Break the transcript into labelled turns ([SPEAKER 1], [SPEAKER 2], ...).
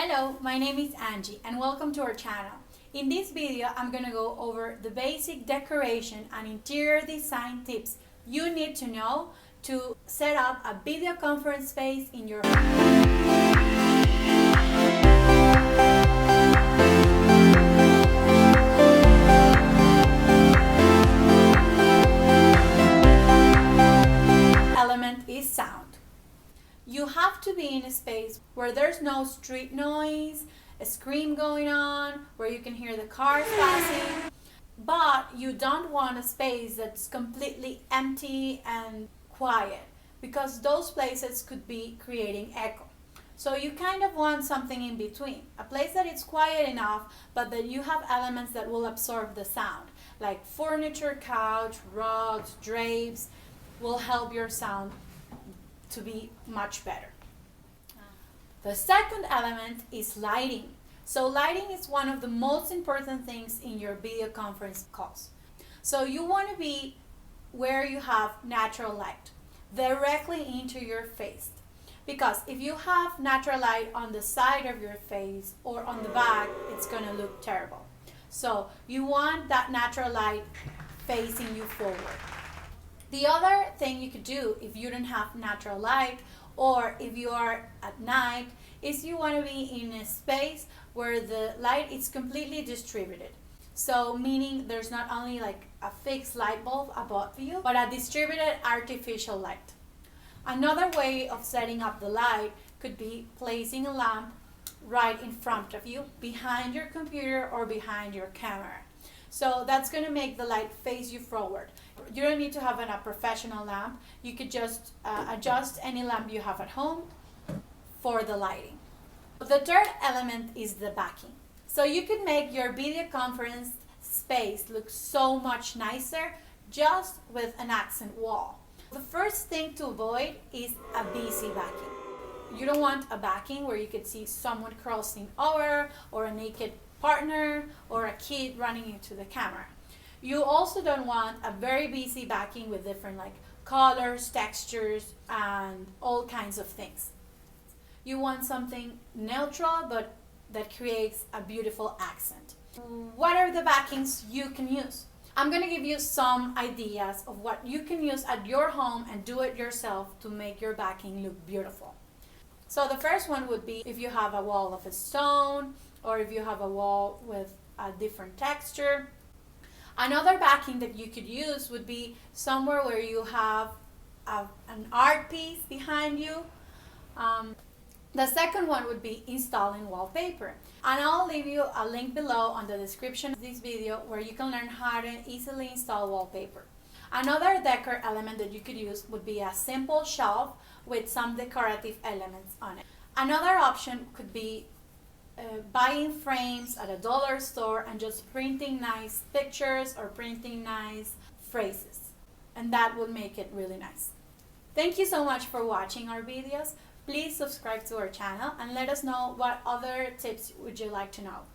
[SPEAKER 1] Hello, my name is Angie and welcome to our channel. In this video, I'm going to go over the basic decoration and interior design tips you need to know to set up a video conference space in your home. Element is sound. You have to be in a space where there's no street noise, a scream going on, where you can hear the cars passing, but you don't want a space that's completely empty and quiet because those places could be creating echo. So you kind of want something in between, a place that is quiet enough but that you have elements that will absorb the sound, like furniture, couch, rugs, drapes will help your sound to be much better. The second element is lighting. So lighting is one of the most important things in your video conference calls. So you want to be where you have natural light directly into your face, because if you have natural light on the side of your face or on the back, it's going to look terrible. So you want that natural light facing you forward. The other thing you could do if you don't have natural light or if you are at night is you want to be in a space where the light is completely distributed. So meaning there's not only like a fixed light bulb above you, but a distributed artificial light. Another way of setting up the light could be placing a lamp right in front of you, behind your computer or behind your camera. So that's going to make the light face you forward. You don't need to have a professional lamp. You could just adjust any lamp you have at home for the lighting. The third element is the backing. So you could make your video conference space look so much nicer just with an accent wall. The first thing to avoid is a busy backing. You don't want a backing where you could see someone crossing over or a naked partner or a kid running into the camera. You also don't want a very busy backing with different like colors, textures, and all kinds of things. You want something neutral but that creates a beautiful accent. What are the backings you can use? I'm going to give you some ideas of what you can use at your home and do it yourself to make your backing look beautiful. So the first one would be if you have a wall of stone or if you have a wall with a different texture. Another backing that you could use would be somewhere where you have an art piece behind you. The second one would be installing wallpaper. And I'll leave you a link below on the description of this video where you can learn how to easily install wallpaper. Another decor element that you could use would be a simple shelf with some decorative elements on it. Another option could be buying frames at a dollar store and just printing nice pictures or printing nice phrases, and that will make it really nice. Thank you so much for watching our videos. Please subscribe to our channel and let us know what other tips would you like to know.